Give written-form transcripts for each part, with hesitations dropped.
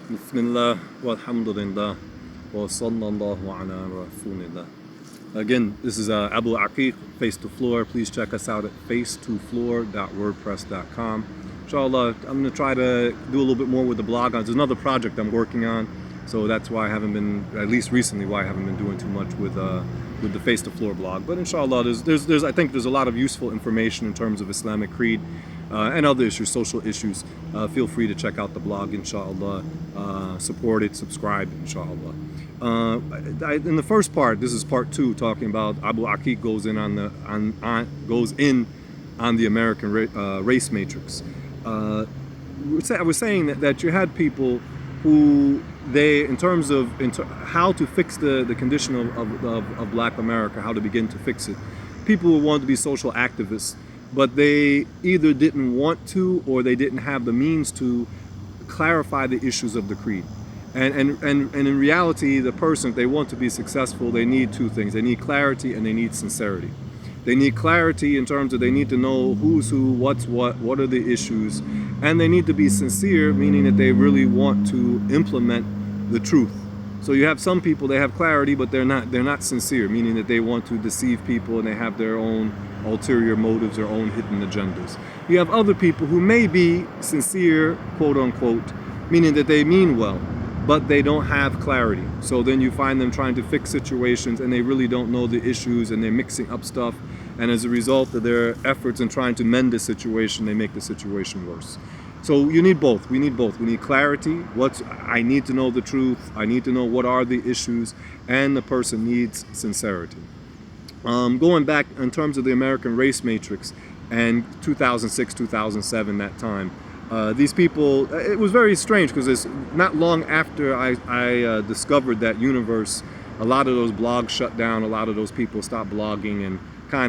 Bismillah, walhamdulillah, wa sallallahu ala rasulillah. Again, this is Abu Aqeeq, Face to Floor. Please check us out at face2floor.wordpress.com. Inshallah, I'm going to try to do a little bit more with the blog. There's another project I'm working on, so that's why I haven't been, at least recently, why I haven't been doing too much with the Face to Floor blog. But inshallah, I think there's a lot of useful information in terms of Islamic creed and other issues, social issues. Feel free to check out the blog, inshallah. Support it, subscribe, inshallah. In the first part, this is part 2, talking about Abu Aqeeq goes in on the American race matrix. I was saying that you had people who in terms of how to fix the condition of Black America, how to begin to fix it. People who wanted to be social activists, but they either didn't want to or they didn't have the means to clarify the issues of the creed. And in reality, the person, if they want to be successful, they need two things. They need clarity and they need sincerity. They need clarity in terms of they need to know who's who, what's what are the issues, and they need to be sincere, meaning that they really want to implement the truth. So you have some people, they have clarity, but they're not sincere, meaning that they want to deceive people and they have their own ulterior motives, their own hidden agendas. You have other people who may be sincere, quote unquote, meaning that they mean well, but they don't have clarity. So then you find them trying to fix situations and they really don't know the issues and they're mixing up stuff. And as a result of their efforts in trying to mend the situation, they make the situation worse. So you need both. We need both. We need clarity. I need to know the truth. I need to know what are the issues, and the person needs sincerity. Going back in terms of the American race matrix and 2006, 2007, that time, these people, it was very strange because it's not long after I discovered that universe, a lot of those blogs shut down, a lot of those people stopped blogging, and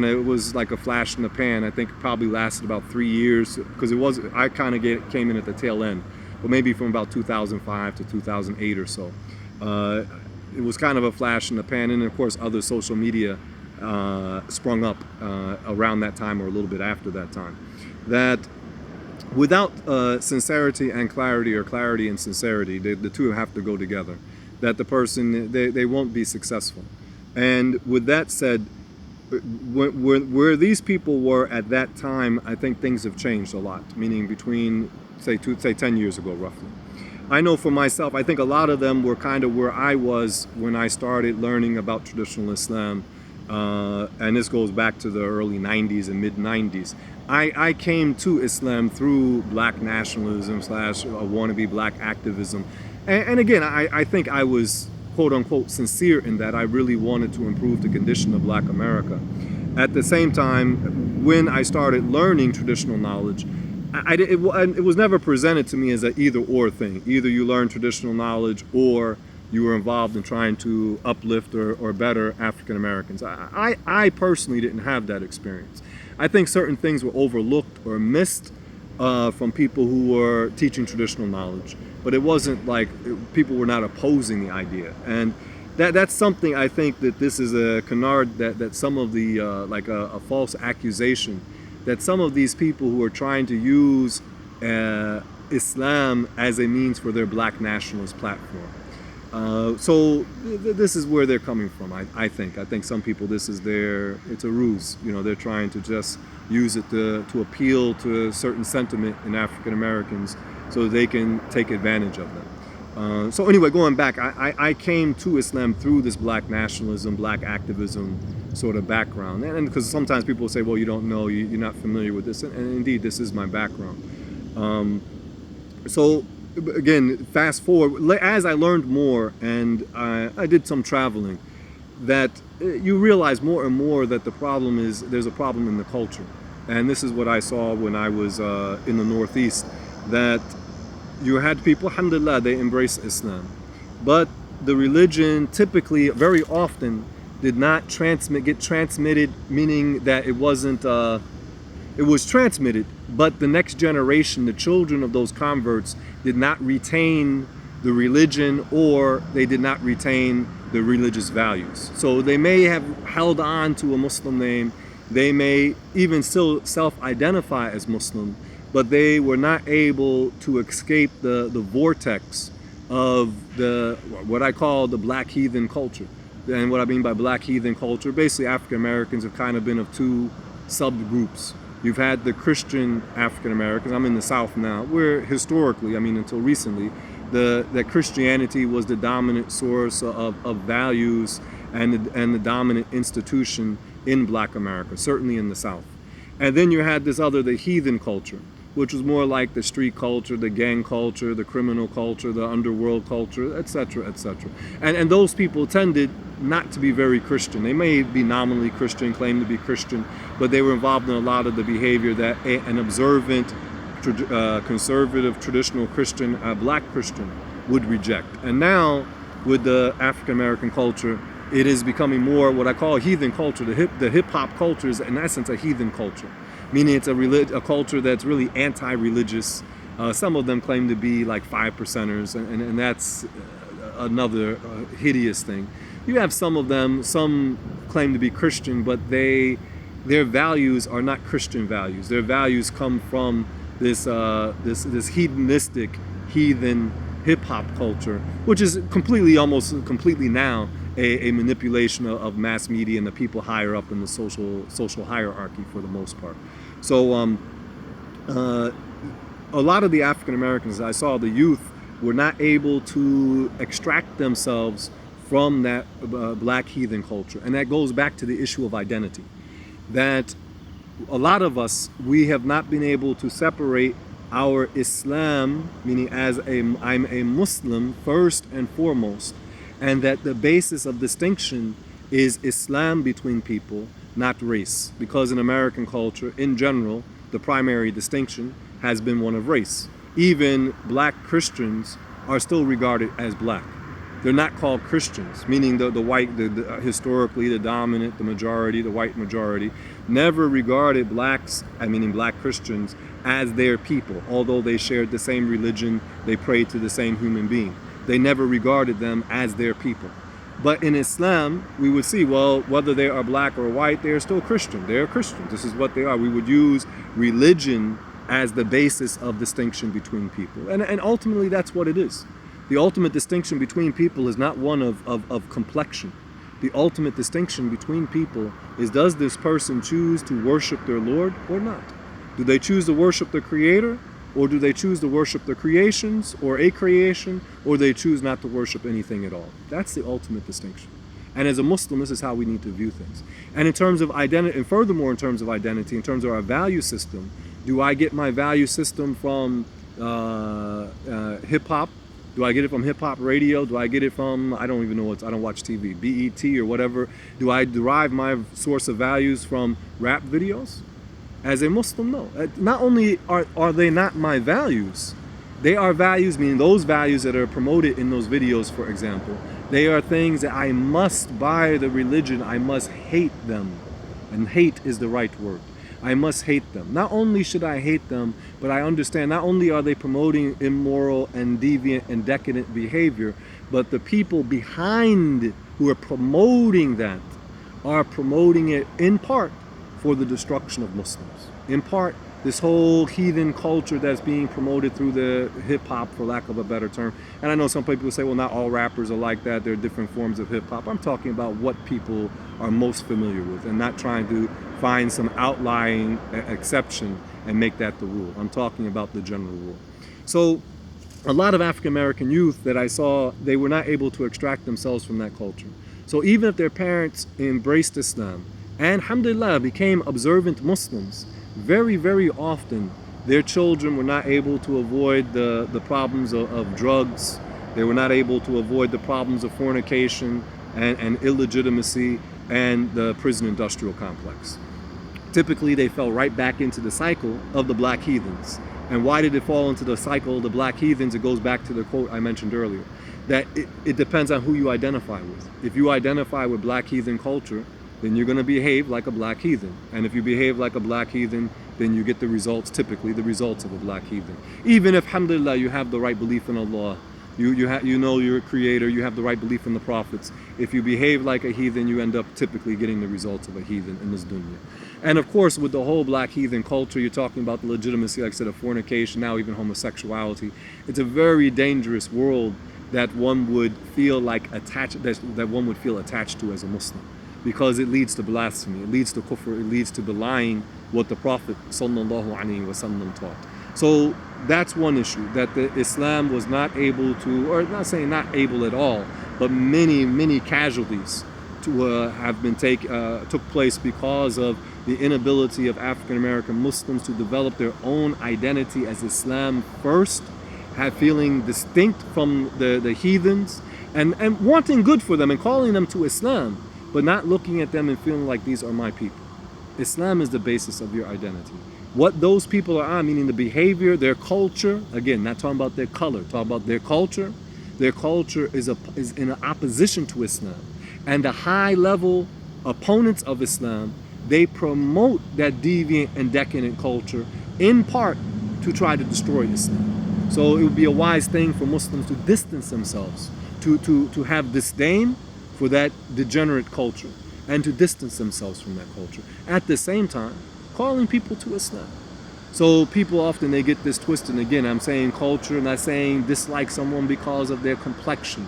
it was like a flash in the pan. I think it probably lasted about 3 years because I kind of came in at the tail end, but maybe from about 2005 to 2008 or so. It was kind of a flash in the pan, and of course other social media sprung up around that time or a little bit after that time. That without sincerity and clarity, or clarity and sincerity, the two have to go together. That the person, they won't be successful. And with that said, where these people were at that time, I think things have changed a lot, meaning between, say 10 years ago, roughly. I know for myself, I think a lot of them were kind of where I was when I started learning about traditional Islam, and this goes back to the early 90s and mid-90s. I came to Islam through black nationalism / wannabe black activism. And again, I think I was, quote unquote, sincere in that I really wanted to improve the condition of Black America. At the same time, when I started learning traditional knowledge, it was never presented to me as an either or thing. Either you learn traditional knowledge or you were involved in trying to uplift or better African Americans. I personally didn't have that experience. I think certain things were overlooked or missed from people who were teaching traditional knowledge. But it wasn't like people were not opposing the idea. And that's something I think that this is a canard, that some of the, like a false accusation, that some of these people who are trying to use Islam as a means for their black nationalist platform. So this is where they're coming from, I think. I think some people, it's a ruse. You know, they're trying to just use it to appeal to a certain sentiment in African Americans so they can take advantage of them. So anyway, going back, I came to Islam through this black nationalism, black activism sort of background. And because sometimes people say, well, you don't know, you're not familiar with this. And indeed, this is my background. So again, fast forward, as I learned more and I did some traveling, that you realize more and more that there's a problem in the culture. And this is what I saw when I was in the Northeast, that you had people, alhamdulillah, they embrace Islam. But the religion typically, very often, did not get transmitted, meaning that it wasn't, it was transmitted, but the next generation, the children of those converts, did not retain the religion, or they did not retain the religious values. So they may have held on to a Muslim name, they may even still self-identify as Muslim, but they were not able to escape the vortex of what I call the black heathen culture. And what I mean by black heathen culture, basically African Americans have kind of been of two subgroups. You've had the Christian African Americans. I'm in the South now, where historically, I mean until recently, that Christianity was the dominant source of values and the dominant institution in Black America, certainly in the South. And then you had this other, the heathen culture, which was more like the street culture, the gang culture, the criminal culture, the underworld culture, etc., etc. And those people tended not to be very Christian. They may be nominally Christian, claim to be Christian, but they were involved in a lot of the behavior that an observant, conservative, traditional Christian, black Christian would reject. And now, with the African American culture, it is becoming more what I call heathen culture. The hip hop culture is in essence a heathen culture, meaning it's a culture that's really anti-religious. Some of them claim to be like 5%ers, and that's another hideous thing. You have some of them, some claim to be Christian, but their values are not Christian values. Their values come from this hedonistic, heathen hip hop culture, which is almost completely now a manipulation of mass media and the people higher up in the social hierarchy for the most part. So a lot of the African Americans I saw, the youth, were not able to extract themselves from that black heathen culture. And that goes back to the issue of identity. That a lot of us, we have not been able to separate our Islam, meaning I'm a Muslim first and foremost, and that the basis of distinction is Islam between people, not race. Because in American culture, in general, the primary distinction has been one of race. Even black Christians are still regarded as black. They're not called Christians, meaning the white, historically the dominant, the majority, the white majority, never regarded blacks, meaning black Christians, as their people. Although they shared the same religion, they prayed to the same human being. They never regarded them as their people. But in Islam, we would see, well, whether they are black or white, they are still Christian. They are Christians. This is what they are. We would use religion as the basis of distinction between people. And ultimately, that's what it is. The ultimate distinction between people is not one of complexion. The ultimate distinction between people is, does this person choose to worship their Lord or not? Do they choose to worship the Creator? Or do they choose to worship the creations or a creation, or they choose not to worship anything at all? That's the ultimate distinction. And as a Muslim, this is how we need to view things. And in terms of identity, and furthermore in terms of identity, in terms of our value system, do I get my value system from hip-hop? Do I get it from hip-hop radio? Do I get it from, I don't even know I don't watch TV, BET or whatever? Do I derive my source of values from rap videos? As a Muslim, no. Not only are they not my values, they are values, meaning those values that are promoted in those videos, for example, they are things that I must, by the religion, I must hate them. And hate is the right word. I must hate them. Not only should I hate them, but I understand not only are they promoting immoral and deviant and decadent behavior, but the people behind who are promoting that are promoting it in part for the destruction of Muslims. In part, this whole heathen culture that's being promoted through the hip-hop, for lack of a better term. And I know some people say, well, not all rappers are like that. There are different forms of hip-hop. I'm talking about what people are most familiar with and not trying to find some outlying exception and make that the rule. I'm talking about the general rule. So a lot of African-American youth that I saw, they were not able to extract themselves from that culture. So even if their parents embraced Islam, and alhamdulillah became observant Muslims, very, very often their children were not able to avoid the problems of drugs. They were not able to avoid the problems of fornication and illegitimacy and the prison industrial complex. Typically, they fell right back into the cycle of the black heathens. And why did it fall into the cycle of the black heathens? It goes back to the quote I mentioned earlier, that it depends on who you identify with. If you identify with black heathen culture, then you're going to behave like a black heathen. And if you behave like a black heathen, then you get the results, typically the results of a black heathen. Even if, alhamdulillah, you have the right belief in Allah, you know you're a creator, you have the right belief in the prophets. If you behave like a heathen, you end up typically getting the results of a heathen in this dunya. And of course, with the whole black heathen culture, you're talking about the legitimacy, like I said, of fornication, now even homosexuality. It's a very dangerous world that one would feel like attached, that one would feel attached to as a Muslim, because it leads to blasphemy, it leads to kufr, it leads to belying what the Prophet sallallahu alaihi wasallam taught. So that's one issue, that the Islam was not able to, or not saying not able at all, but many casualties to have been took place because of the inability of African American Muslims to develop their own identity as Islam first, feeling distinct from the heathens, and wanting good for them and calling them to Islam, but not looking at them and feeling like these are my people. Islam is the basis of your identity. What those people are, meaning the behavior, their culture, again, not talking about their color, talking about their culture. Their culture is in opposition to Islam. And the high-level opponents of Islam, they promote that deviant and decadent culture in part to try to destroy Islam. So it would be a wise thing for Muslims to distance themselves, to have disdain for that degenerate culture, and to distance themselves from that culture. At the same time, calling people to Islam. So people often, they get this twisted. And again, I'm saying culture, not saying dislike someone because of their complexion.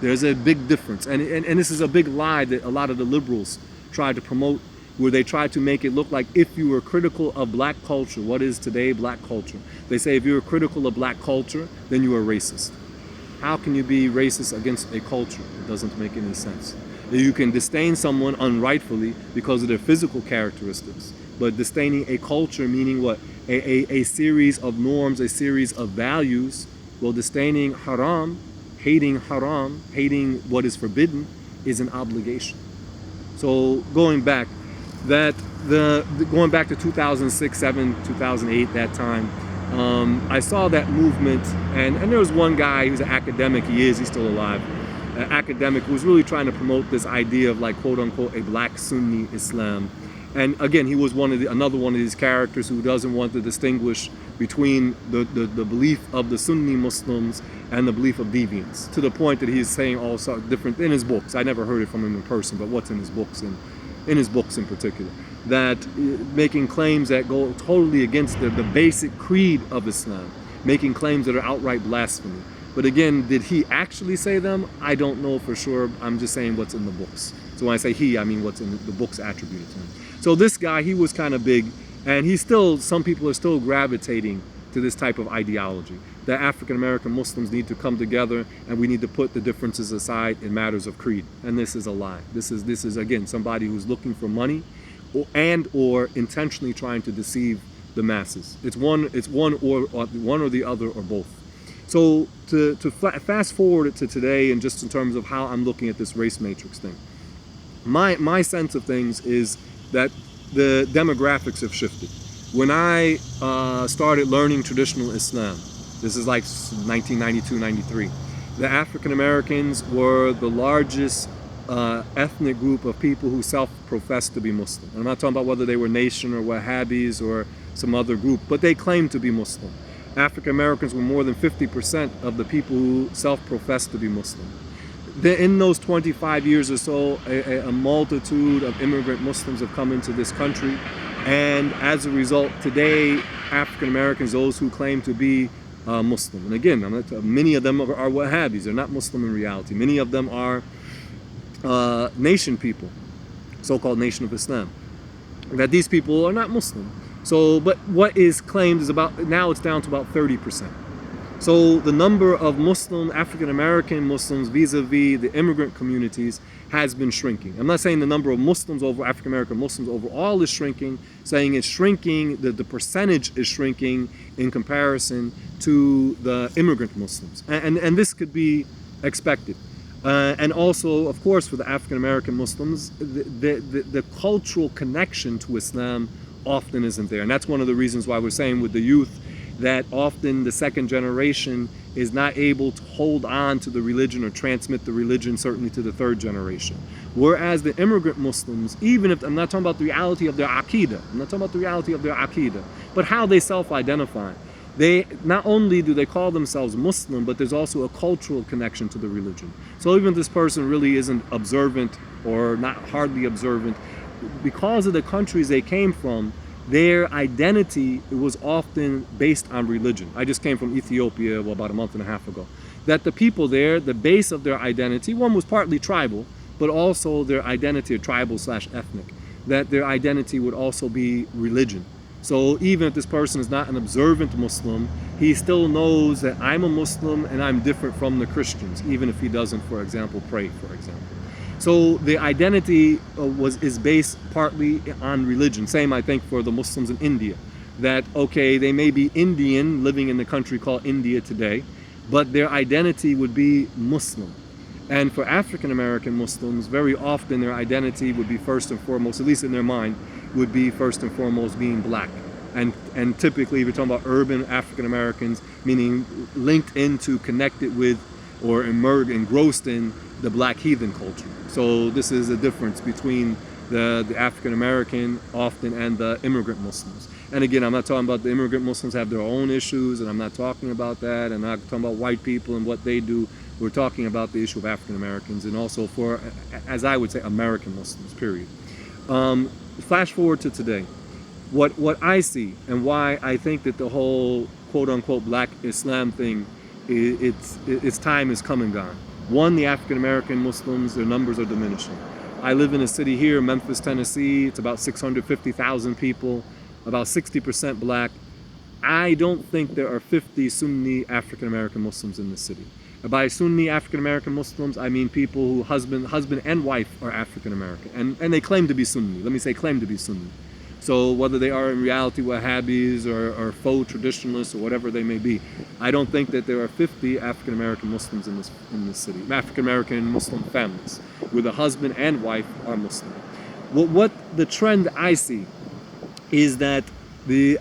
There's a big difference. And this is a big lie that a lot of the liberals try to promote, where they try to make it look like if you were critical of black culture, what is today black culture? They say if you're critical of black culture, then you are racist. How can you be racist against a culture? It doesn't make any sense. You can disdain someone unrightfully because of their physical characteristics, but disdaining a culture, meaning what? A series of norms, a series of values. Well, disdaining haram, hating what is forbidden, is an obligation. So going back to 2006, 7, 2008, that time, I saw that movement, and there was one guy who's an academic. He's still alive. An academic who was really trying to promote this idea of, like, quote unquote, a black Sunni Islam. And again, he was another one of these characters who doesn't want to distinguish between the belief of the Sunni Muslims and the belief of deviants, to the point that he's saying all sorts of different, in his books, I never heard it from him in person, but what's in his books, in his books in particular, that making claims that go totally against the basic creed of Islam, making claims that are outright blasphemy. But again, did he actually say them? I don't know for sure. I'm just saying what's in the books. So when I say he, I mean what's in the books attributed to him. So this guy, he was kind of big, and some people are still gravitating to this type of ideology, that African American Muslims need to come together and we need to put the differences aside in matters of creed. And this is a lie. This is again, somebody who's looking for money or intentionally trying to deceive the masses. It's one or the other, or both. So to fast forward to today, and just in terms of how I'm looking at this race matrix thing, my sense of things is that the demographics have shifted. When I started learning traditional Islam, this is like 1992, 93, the African Americans were the largest ethnic group of people who self-professed to be Muslim. I'm not talking about whether they were Nation or Wahhabis or some other group, but they claimed to be Muslim. African Americans were more than 50% of the people who self-professed to be Muslim. In those 25 years or so, a multitude of immigrant Muslims have come into this country, and as a result, today, African Americans, those who claim to be Muslim, and again, many of them are Wahhabis, they're not Muslim in reality. Many of them are nation people, so-called Nation of Islam, that these people are not Muslim. So, but what is claimed is now it's down to about 30%. So the number of African American Muslims vis-a-vis the immigrant communities has been shrinking. I'm not saying the number of African American Muslims overall is shrinking, saying it's shrinking, the percentage is shrinking in comparison to the immigrant Muslims. And this could be expected. And also, of course, for the African American Muslims, the cultural connection to Islam often isn't there. And that's one of the reasons why we're saying with the youth that often the second generation is not able to hold on to the religion or transmit the religion, certainly to the third generation. Whereas the immigrant Muslims, even if, I'm not talking about the reality of their Aqeedah, but how they self-identify. They not only do they call themselves Muslim, but there's also a cultural connection to the religion. So even if this person really isn't observant or not hardly observant, because of the countries they came from, their identity was often based on religion. I just came from Ethiopia, well, about a month and a half ago. That the people there, the base of their identity, one was partly tribal, but also their identity, tribal slash ethnic, that their identity would also be religion. So even if this person is not an observant Muslim, he still knows that I'm a Muslim and I'm different from the Christians, even if he doesn't, for example, pray, for example. So the identity is based partly on religion. Same, I think, for the Muslims in India. That, okay, they may be Indian, living in the country called India today, but their identity would be Muslim. And for African American Muslims, very often their identity would be first and foremost, at least in their mind, would be first and foremost being black. And typically, if you're talking about urban African Americans, meaning linked into, connected with, or engrossed in the black heathen culture. So this is a difference between the African American often and the immigrant Muslims. And again, I'm not talking about the immigrant Muslims have their own issues, and I'm not talking about that, and I'm not talking about white people and what they do. We're talking about the issue of African Americans, and also for, as I would say, American Muslims, period. Flash forward to today. What I see and why I think that the whole quote-unquote black Islam thing, its time is come and gone. One, the African American Muslims, their numbers are diminishing. I live in a city here, Memphis, Tennessee. It's about 650,000 people, about 60% black. I don't think there are 50 Sunni African American Muslims in this city. By Sunni African American Muslims, I mean people who husband and wife are African American, and they claim to be Sunni. Let me say claim to be Sunni. So whether they are in reality Wahhabis or faux traditionalists or whatever they may be, I don't think that there are 50 African American Muslims in this city. African American Muslim families where the husband and wife are Muslim. What the trend I see is that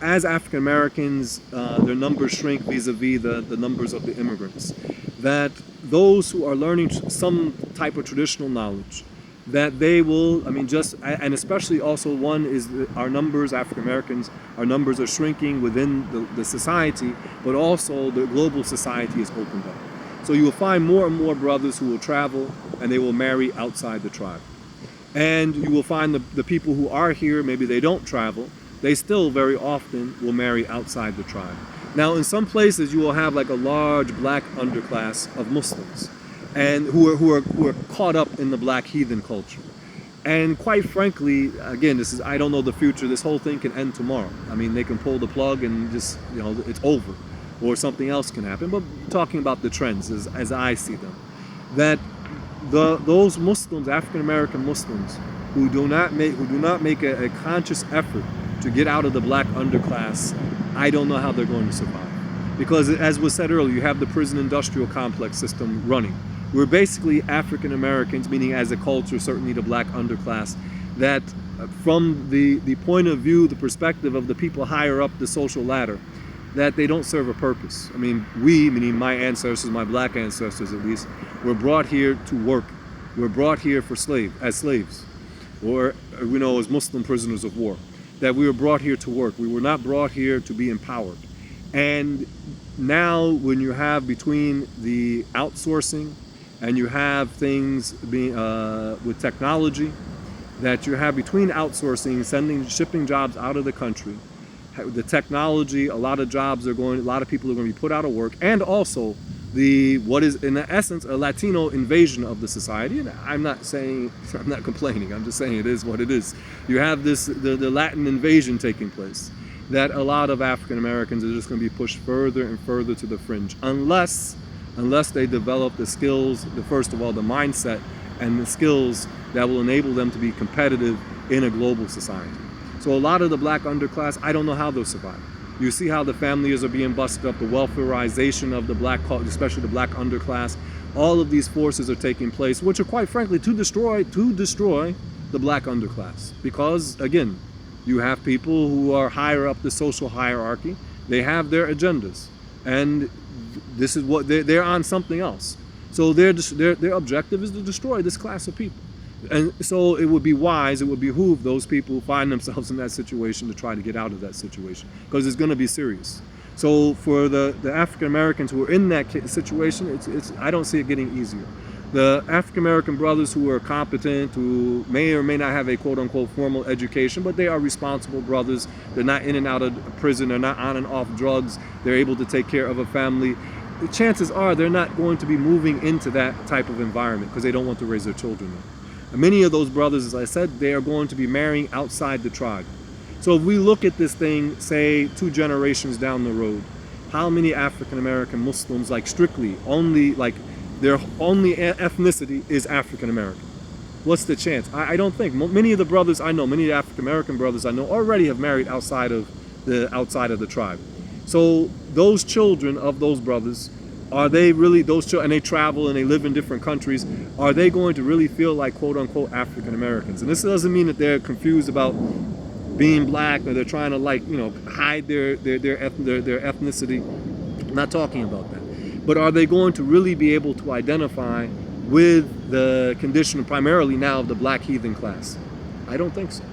as African Americans, their numbers shrink vis-a-vis the numbers of the immigrants, that those who are learning some type of traditional knowledge, that they will, and especially also one is our numbers, African Americans, our numbers are shrinking within the society, but also the global society is opened up. So you will find more and more brothers who will travel and they will marry outside the tribe. And you will find the people who are here, maybe they don't travel, they still very often will marry outside the tribe. Now in some places you will have like a large black underclass of Muslims, and who are caught up in the black heathen culture. And quite frankly, again, I don't know the future. This whole thing can end tomorrow. I mean, they can pull the plug and just, it's over, or something else can happen. But talking about the trends as I see them, that those Muslims, African American Muslims, who do not make a conscious effort to get out of the black underclass, I don't know how they're going to survive. Because as was said earlier, you have the prison industrial complex system running. We're basically African Americans, meaning as a culture, certainly the black underclass, that from the point of view, the perspective of the people higher up the social ladder, that they don't serve a purpose. I mean, we, meaning my ancestors, my black ancestors at least, were brought here to work. We're brought here as slaves, or as Muslim prisoners of war. That we were brought here to work. We were not brought here to be empowered. And now when you have between the outsourcing and you have things being with technology, that you have between outsourcing, shipping jobs out of the country, the technology, a lot of people are going to be put out of work, and also what is in essence a Latino invasion of the society. And I'm not complaining, I'm just saying it is what it is. You have the Latin invasion taking place, that a lot of African Americans are just going to be pushed further and further to the fringe, unless they develop the skills, first of all, the mindset and the skills that will enable them to be competitive in a global society. So a lot of the black underclass, I don't know how they'll survive. You see how the families are being busted up, the welfareization of the black, especially the black underclass. All of these forces are taking place, which are quite frankly to destroy the black underclass. Because again, you have people who are higher up the social hierarchy. They have their agendas, and this is what they're on something else. So their objective is to destroy this class of people. And so it would behoove those people who find themselves in that situation to try to get out of that situation, because it's going to be serious. So for the African Americans who are in that situation, I don't see it getting easier. The African American brothers who are competent, who may or may not have a quote unquote formal education, but they are responsible brothers. They're not in and out of prison. They're not on and off drugs. They're able to take care of a family. The chances are they're not going to be moving into that type of environment because they don't want to raise their children there. And many of those brothers, as I said, they are going to be marrying outside the tribe. So if we look at this thing, say 2 generations down the road, how many African American Muslims, like strictly only, like their only ethnicity is African American? What's the chance? I don't think. Many of the brothers I know, many of the African American brothers I know already have married outside of the tribe. So those children of those brothers, are they really those children, and they travel and they live in different countries, are they going to really feel like quote unquote African Americans? And this doesn't mean that they're confused about being black or they're trying to, like, you know, hide their ethnicity. I'm not talking about that. But are they going to really be able to identify with the condition primarily now of the black heathen class? I don't think so.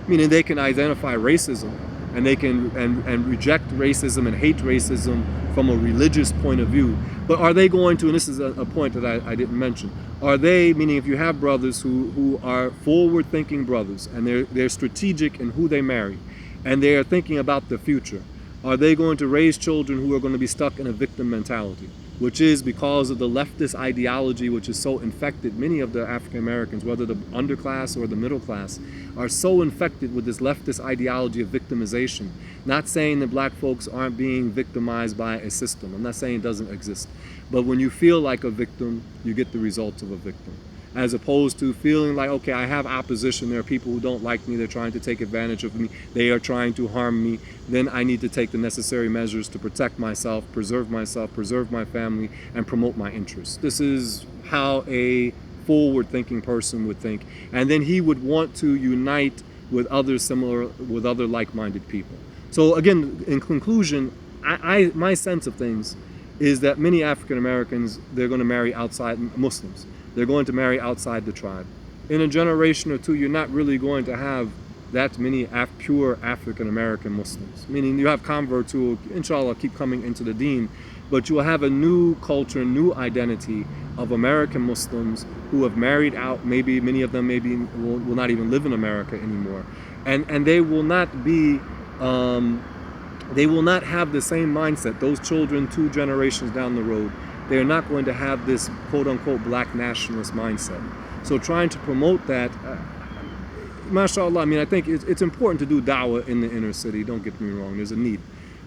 Meaning they can identify racism and they can and reject racism and hate racism from a religious point of view. But are they going to, and this is a point that I didn't mention, are they, meaning if you have brothers who are forward-thinking brothers and they're strategic in who they marry and they are thinking about the future, are they going to raise children who are going to be stuck in a victim mentality? Which is because of the leftist ideology, which is so infected. Many of the African Americans, whether the underclass or the middle class, are so infected with this leftist ideology of victimization. Not saying that black folks aren't being victimized by a system. I'm not saying it doesn't exist. But when you feel like a victim, you get the results of a victim. As opposed to feeling like, okay, I have opposition, there are people who don't like me, they're trying to take advantage of me, they are trying to harm me, then I need to take the necessary measures to protect myself, preserve my family, and promote my interests. This is how a forward-thinking person would think. And then he would want to unite with other like-minded people. So again, in conclusion, my sense of things is that many African Americans, they're going to marry outside Muslims. They're going to marry outside the tribe. In a generation or two, you're not really going to have that many pure African American Muslims. Meaning you have converts who, inshallah, keep coming into the deen, but you will have a new culture, new identity of American Muslims who have married out. Maybe many of them maybe will not even live in America anymore, and they will not be. They will not have the same mindset. Those children 2 generations down the road, they are not going to have this quote-unquote black nationalist mindset. So trying to promote that, mashallah, I mean, I think it's important to do da'wah in the inner city, don't get me wrong, there's a need.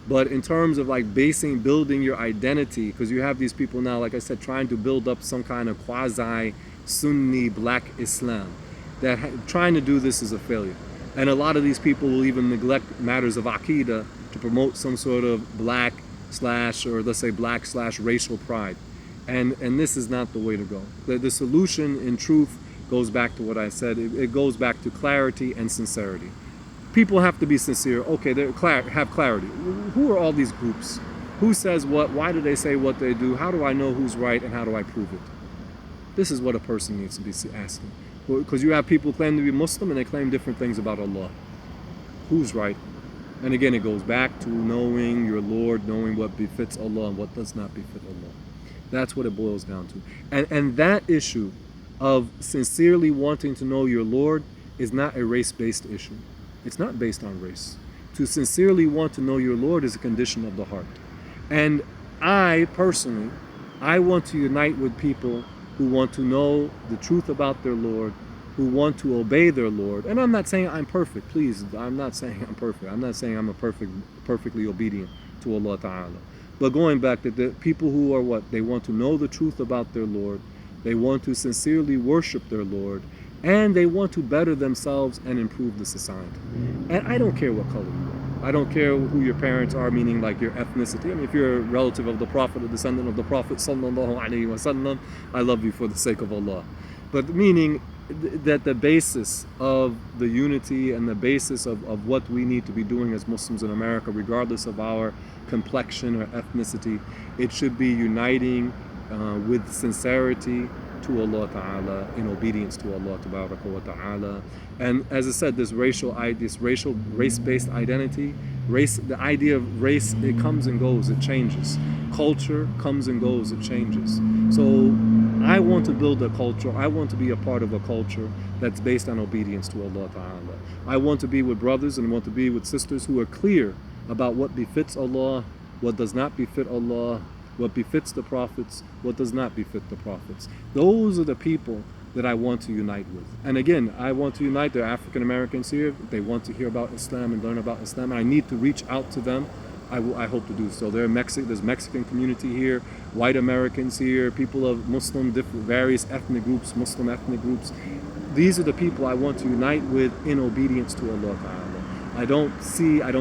But in terms of like building your identity, because you have these people now, like I said, trying to build up some kind of quasi-Sunni black Islam, that trying to do this is a failure. And a lot of these people will even neglect matters of Aqeedah to promote some sort of black racial pride. And this is not the way to go. The solution in truth goes back to what I said. It goes back to clarity and sincerity. People have to be sincere. Okay, have clarity. Who are all these groups? Who says what? Why do they say what they do? How do I know who's right and how do I prove it? This is what a person needs to be asking. Because you have people who claim to be Muslim and they claim different things about Allah. Who's right? And again, it goes back to knowing your Lord, knowing what befits Allah and what does not befit Allah. That's what it boils down to. And that issue of sincerely wanting to know your Lord is not a race-based issue. It's not based on race. To sincerely want to know your Lord is a condition of the heart. And I, personally, I want to unite with people who want to know the truth about their Lord, who want to obey their Lord. And I'm not saying I'm perfect, please. I'm not saying I'm perfect. I'm not saying I'm perfectly obedient to Allah Ta'ala. But going back to the people who are what? They want to know the truth about their Lord. They want to sincerely worship their Lord. And they want to better themselves and improve the society. And I don't care what color you are. I don't care who your parents are, meaning like your ethnicity. I mean, if you're a relative of the Prophet, a descendant of the Prophet, sallallahu alaihi wasallam, I love you for the sake of Allah. But meaning that the basis of the unity and the basis of what we need to be doing as Muslims in America, regardless of our complexion or ethnicity, it should be uniting with sincerity to Allah Ta'ala, in obedience to Allah Ta'ala. And as I said, this race-based identity, the idea of race, it comes and goes, it changes. Culture comes and goes, it changes. So I want to build a culture. I want to be a part of a culture that's based on obedience to Allah Ta'ala. I want to be with brothers and want to be with sisters who are clear about what befits Allah, what does not befit Allah, what befits the prophets, what does not befit the prophets. Those are the people that I want to unite with. And again, I want to unite the African Americans here. They want to hear about Islam and learn about Islam. I need to reach out to them. I hope to do so. There's Mexican community here, white Americans here, people of Muslim, different various ethnic groups, Muslim ethnic groups. These are the people I want to unite with in obedience to Allah Ta'ala. I don't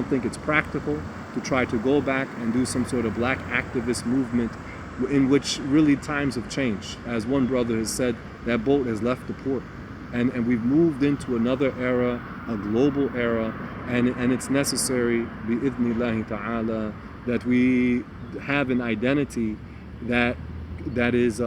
think it's practical to try to go back and do some sort of black activist movement in which really times have changed. As one brother has said, that boat has left the port. And we've moved into another era, a global era, and it's necessary, bi-idhnillahi ta'ala, that we have an identity that is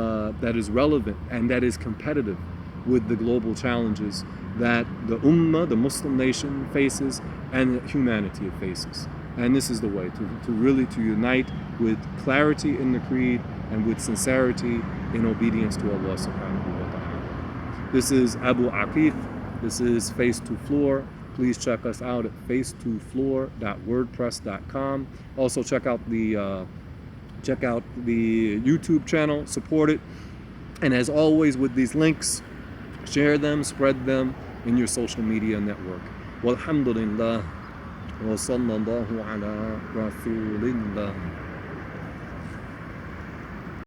relevant and that is competitive with the global challenges that the Ummah, the Muslim nation, faces and humanity faces. And this is the way to really unite with clarity in the creed and with sincerity in obedience to Allah subhanahu wa ta'ala. This is Abu Aqeeq. This is Face to Floor. Please check us out at face2floor.wordpress.com. Also check out the YouTube channel, support it. And as always with these links, share them, spread them in your social media network. Walhamdulillah wa sallallahu ala rasulillah.